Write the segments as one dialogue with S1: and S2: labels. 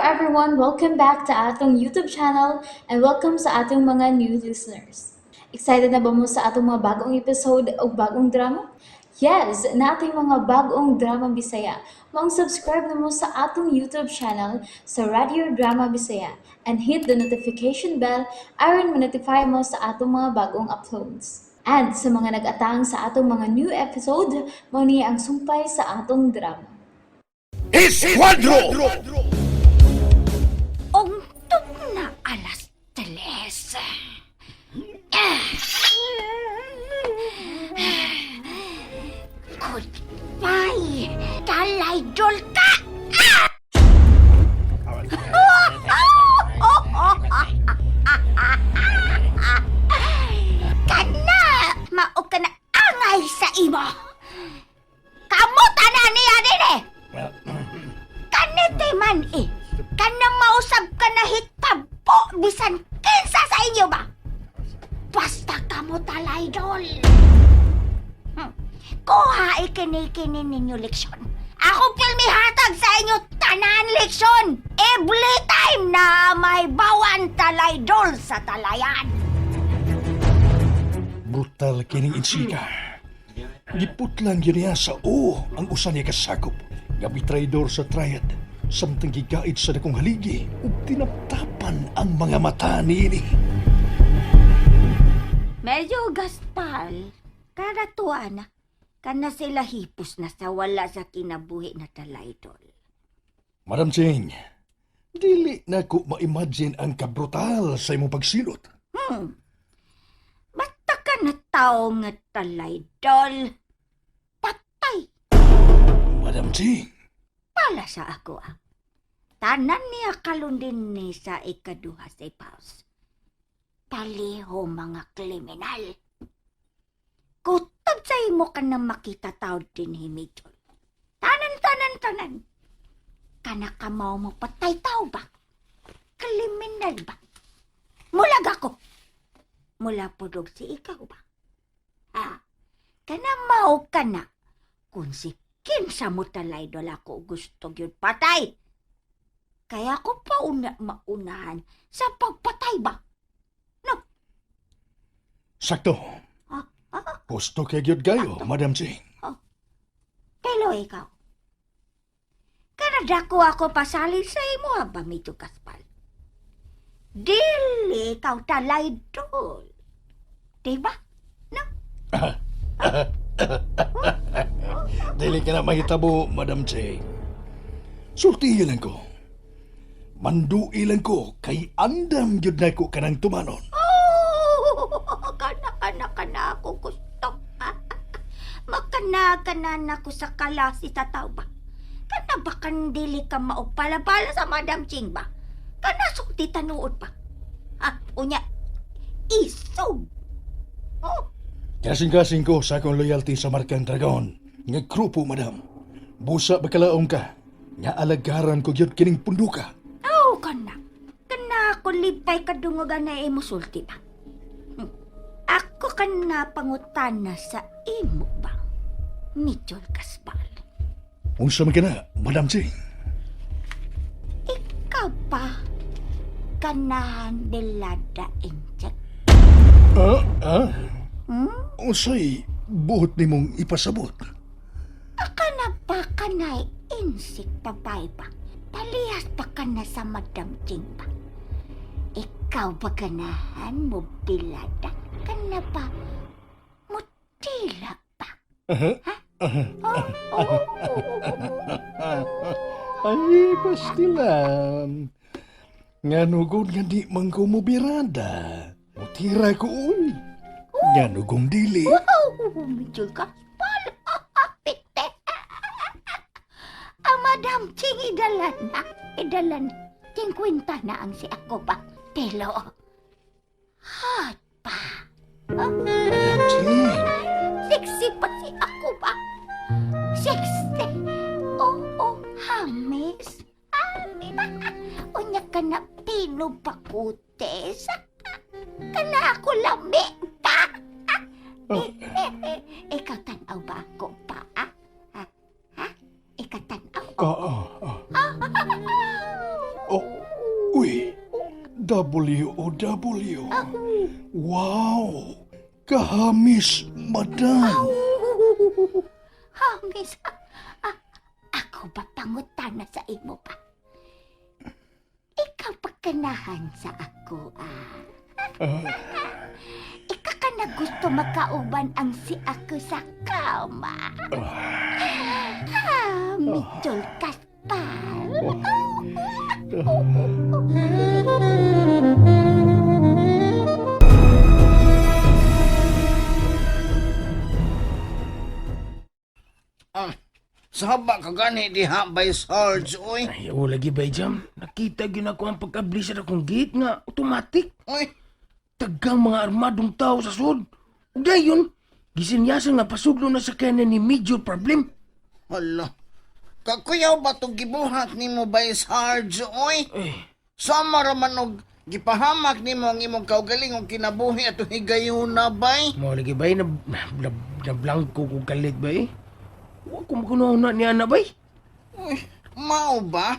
S1: everyone, welcome back to atong YouTube channel and welcome sa atong mga new listeners. Excited na ba mo sa atong mga bagong episode o bagong drama? Yes, na ating mga bagong drama Bisaya. Subscribe na mo sa atong YouTube channel sa Radio Drama Bisaya and hit the notification bell aron ma-notify mo sa atong mga bagong uploads. And sa mga nag-atang sa atong mga new episode, mo niya ang sumpay sa atong drama.
S2: Esquadro!
S3: Ungtong na alas 3. Goodbye, Dalaydol ka! Kana, mao ka na angay sa imo. Kamuta na niya din eh! Kanete man eh. Kanang mausap ka na hitpabo bisan kinsa sa inyo ba? Basta kamo talaydol. Kuha ikini-kini ninyo leksyon. Ako pilmihatag sa inyo tanan leksyon. Every time na may bawan talaydol sa talayan.
S2: Brutal kining insika. Giputlang yun niya sa ang usan niya kasakop. Gabi traidor sa triad. Samtang gigait sa dakong haligi ug tinaptapan ang mga mata niini.
S3: Medyo gaspal. Karatuan na. Kana sila hipos na sa wala sa kinabuhi na talaydol.
S2: Madam Ching, dili na ko ma-imagine ang kabrutal sa imong pagsilot.
S3: Basta ka na tao nga talaydol. Patay.
S2: Madam Ching,
S3: Pala sa ako Tanan niya kalundin ni sa ikaduha sa Paus. Paliho mga kriminal. Kutob sa imo ka na makita tao din himidol. Tanan. Kana ka mau mo patay tao ba? Kriminal ba? Mulag ako. Mula pudog si ikaw ba? Kana mau ka na. Kung si kinsa mo talaydol ako gusto yun patay. Kaya ko pa maunahan sa pagpatay ba? No?
S2: sakto. Gusto kay gyud kayo, Madam Ching.
S3: Pero ikaw, karadako ako pasali sa imo ba, Mito Kaspal? Dili ikaw talaydol. Diba? No?
S2: Dili ka na mahitabo, Madam Ching. Sultihin lang ko. Manduilan ko kay andam gyud na ko kanang tumanon.
S3: Kana ako gusto. Makana ako sa kalasi sa tao ba? Kana ba kandili ka maupala-pala sa Madam Ching ba? Kana sukti tanuod ba? Unya, isog.
S2: Kasing-kasing ko sa akong loyalty sa Markang Dragon. Nga grupo, Madam. Busa bakalaong ka. Nga alagaran ko gyud kining punduka.
S3: Kana ako lipay kadungogan na imo sulti ba? Ako kana pangutana sa imo ba? Mitchell Kaspal.
S2: Unsa man kana, Madam Ching?
S3: Ikaw pa kanahan dilada injek.
S2: Unsay buot nimong ipasabot?
S3: Akana pa kanay insik papay ba? Palihas pa kana sa Madam Ching ba? Ikaw ba kanahan mo bilada? Kana pa mutila pa?
S2: Ay, pastilan. Nga nugod nga di man ko mubirada. Mutira ko, uy. Nga nugong dili.
S3: Medyo kaspal. Pite. Ang Madam Ching idalan. 50 na ang si ako ba? Telo. Hot pa.
S2: Madam Ching.
S3: Sexy pa si ako ba? Sexy. Oo, hamis. Unya ka na pinupakutes. Kana ako lami pa. Ikaw tanaw ba ako pa? Ikaw tanaw?
S2: Oo. W-O-W. Wow! Kahamis, madam.
S3: Hangis. Ako ba pangutana sa imo pa? Ikaw pa kanahan sa ako, Ikaw ka na gusto makauban ang si ako sa kama. Mitchell Kaspar.
S4: Saba ka gani diha by Sarge, oy.
S5: Ay, o lagi ba, Jam? Nakita yun ako ang pagkabli sa akong gate nga automatic.
S4: Oy,
S5: Tagang mga armadong tao sa sud. O dayon, gisinyasan nga pasuglo na sa kanya ni major problem.
S4: hala. Kakuyaw ba itong gibuhat ni mo by Sarge, oy?
S5: Eh,
S4: Sama raman og gipahamak ni mo ang imong kaugaling og kinabuhi at higayon na bay?
S5: mo lagi ba, na blanco kong kalit ba eh? Huwag ko makunaw na niya na ba eh?
S4: Uy, mao ba?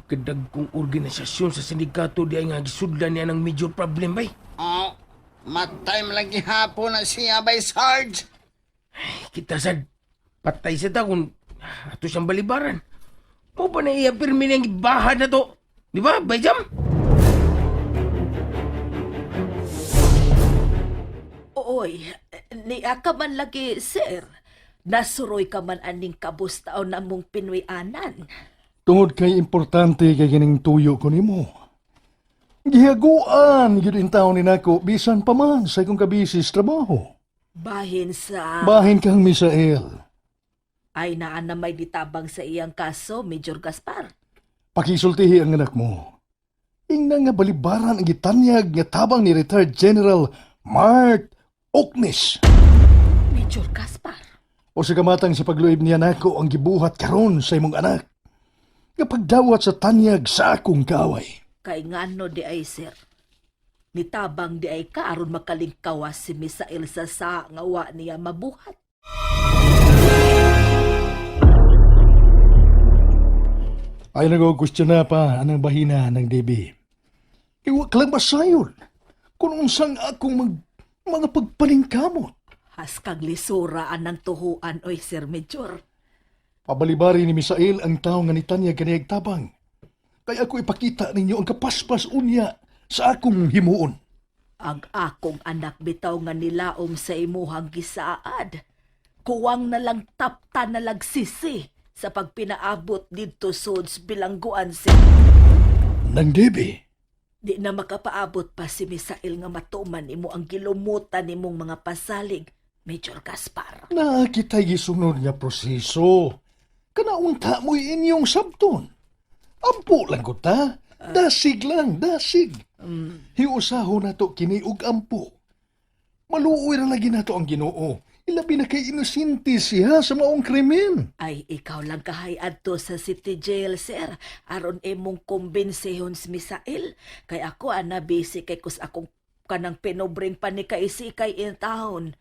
S5: Kadag kong organisasyon sa sindikato di ay nga gisudlan niya ng major problem ba eh?
S4: Oh, matay lagi hapon na siya by Sarge.
S5: Kita sad, patay sa ta kung ato siyang balibaran. Mo pa na i-apirmi niyang ibahan na to? Di ba, Bayjam?
S6: Oy, niya ka man lagi, sir. Nasuroy ka man aning kabustaw na mong pinuyanan.
S2: Tungod kay importante kay gining tuyo ko nimo. Gihaguan gyud in taon ni nako bisan pa man sa akong kabisis trabaho.
S6: Bahin sa...
S2: Bahin kang Misael.
S6: Ay naan na may ditabang sa iyang kaso, Major Gaspar.
S2: Pakisultihi ang anak mo. Ingna nga balibaran ang gitanyag nga tabang ni retired General Mark Oknis.
S6: Major Gaspar?
S2: O sa kamatang sa pagluib niya nako ang gibuhat karon sa imong anak. Kapag dawat sa tanyag sa akong kaway.
S6: Kay ngano di ay, sir. Nitabang di ay ka aron makalingkawas si Misael sa ngawa niya mabuhat.
S2: Ay nag-question na pa anang bahina ng DB. Iwa ka lang masayon kung unsang akong mga pagpaningkamot.
S6: Haskag lisuraan ng tuhuan, oy, Sir Major.
S2: Pabalibari ni Misael ang tao nga nitanyag kaniyag tabang. Kaya ako ipakita ninyo ang kapaspas unya sa akong himuon.
S6: Ang akong anak bitaw nga nilaom sa imuhang gisaad. Kuwang na lang tapta na lagsisi sa pagpinaabot dito suds bilangguan si...
S2: Nang DB,
S6: Di na makapaabot pa si Misael nga matuman imo ang gilumutan nimong mga pasalig, Major Gaspar.
S2: nakita'y gisunod nga proseso. Kanaunta mo'y inyong sabton. Ampo lang ko ta. Dasig lang, dasig. Hiusaho na to kiniug ampo. Maluoy ra lagi na to ang Ginoo. Ilabi na kay inusinti siya sa maong krimen.
S6: Ay, ikaw lang kahayad to sa city jail, sir. Aron imong kumbensehon si Misael. Kay ako, busy kay kus akong kanang pinobring pa ni kaisi kay in town.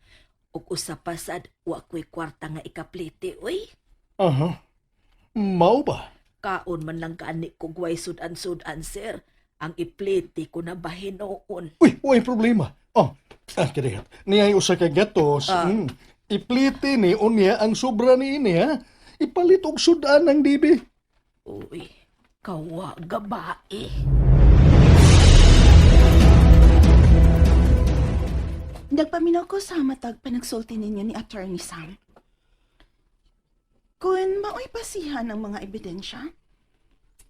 S6: Ug usapasad, wa ko'y kwarta nga ikapliti, uy.
S2: Aha. Mao ba?
S6: Kaon man lang gani kung way sudan-sudan, sir. Ang ipliti ko na bahin noon.
S2: Uy, way problema. Oh, kaya niyay usa ka gatos. Ipliti ni unya ang sobra ni ini ha. Ipalit og sudan ng DB.
S6: Uy, kawa gabae.
S7: Nagpaminaw ko sa matag panagsulti ninyo ni Attorney Sam. Kung mao'y pasihan ng mga ebidensya,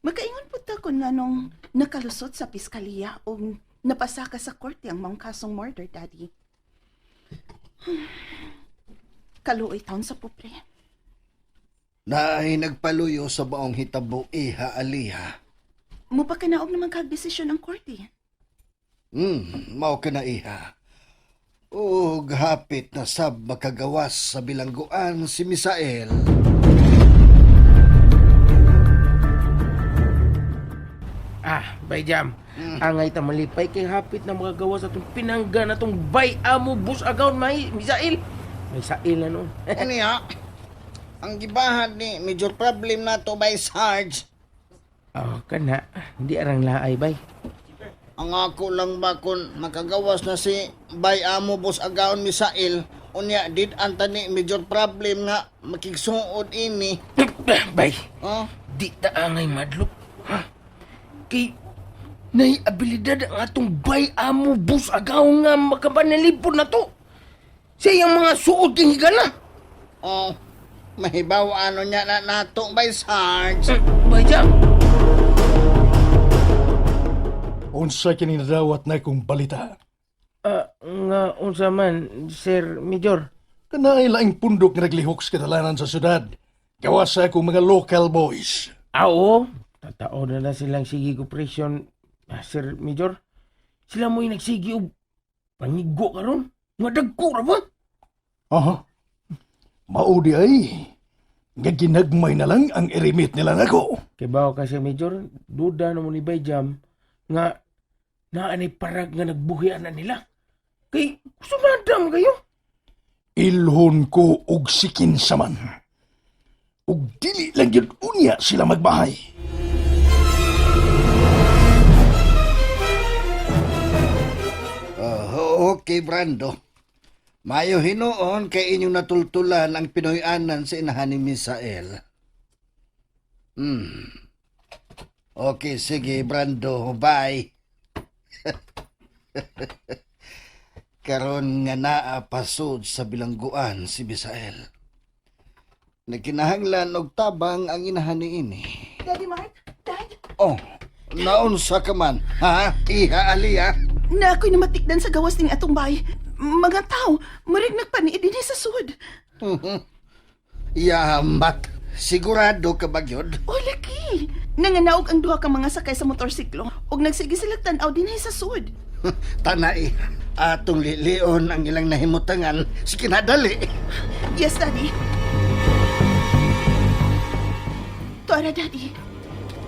S7: magkaingon po ta kung nganong nakalusot sa piskaliya o napasaka sa korte ang mga kasong murder, Daddy. Kaluoy taon sa pupre.
S4: Naay nagpaluyo sa baong hitabo iha aliha.
S7: Mupakanaog naman kagdesisyon ng korte.
S4: Mao ka na iha. O hapit na sab makagawas sa bilangguan si Misael.
S5: Bayjam, angay ta malipay kay hapit na magagawa sa itong pinangga na itong bay amo bus agaw may Misael. Misael na nun.
S4: Unya, ang gibahan ni major problem na to by Sarge.
S5: Oh, kana. Di arang laay, bay.
S4: Ang ako lang ba kung makagawas na si Bay Amo Boss Agaon Misael, unya did antani major problem nga makigsuod ini.
S5: Bay,
S4: Oh,
S5: di ta angay madlok. Ha? Kay nay abilidad ang atong bay amo bus agaw nga makapanalipod na to. Sa iyang mga suod king higala.
S4: oh, mahibaw ano niya na nato Bay Sarge.
S5: Bay jam.
S2: Unsa kini nadawat na kong balita.
S5: Nga unsa man, Sir Major.
S2: Kanay laing pundok nga naglihok sa kadalanan sa syudad. Gawas sa akong mga local boys.
S5: Oo. Tatao na silang sige operation, Sir Major. Sila mo'y nagsigi og pangigo karon. Nga dagko ra ba?
S2: Aha. Maudi ay. Nga ginagmay na lang ang irimit nila nako.
S5: Kay bawo ka, Sir Major, duda na mo ni Bay Jam nga naanay parag nga nagbuhian na nila. Kay sumadam kayo.
S2: Ilhon ko og sikin saman. Ug dili lang yun unya sila magbahay.
S4: Okay, Brando. Mayo hinuon kay inyong natultulan ang Pinoyanan sa inahan ni Misael. Okay, sige, Brando. Bye. Karon nga naa pasod sa bilangguan si Misael. Nagkinahanglan og tabang ang inahan ni ini.
S7: Daddy Mark? Dad?
S4: Oh, naunsa ka man, ha? Iha Alia?
S7: Na ako'y namatikdan sa gawas ning atong bay. Mga tao, marig nagpaniid din sa sud.
S4: Yamat. Sigurado ka ba yun?
S7: O, laki! Nanganaog ang duha ka mga sakay sa motorsiklo ug nagsige sila tanaw din sa sud.
S4: Tanay, atong lilion ang ilang nahimutangan sa kinadali.
S7: Yes, Daddy. Tuara, Daddy.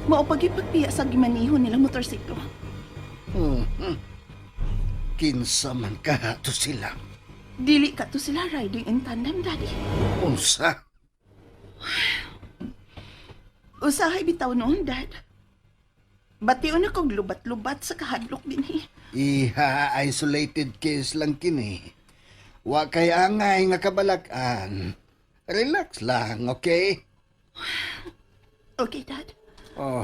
S7: Maupagipagpiya sa gimanihon nilang motorsiklo.
S4: Kinsa man ka to sila.
S7: Dili ka to sila riding in tandem, Daddy.
S4: Unsa?
S7: Usahay bitaw noon, Dad. Bation akong lubat-lubat sa kahadlok din
S4: Iha, isolated case lang kini. Wa kay angay nga kabalakan. Relax lang, okay?
S7: Okay, Dad.
S4: Oh,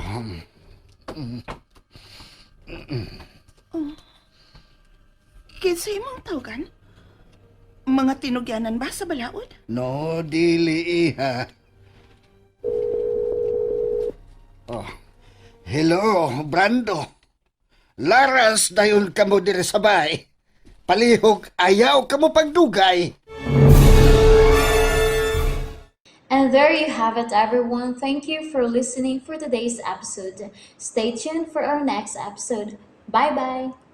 S7: Kinsa imong tawagan? Mga tinugyanan ba sa balaod?
S4: no, dili iha. Oh, hello, Brando. Laras dayon kamo dire sa bay. Palihog ayaw kamo pagdugay.
S1: And there you have it, everyone. Thank you for listening for today's episode. Stay tuned for our next episode. Bye bye.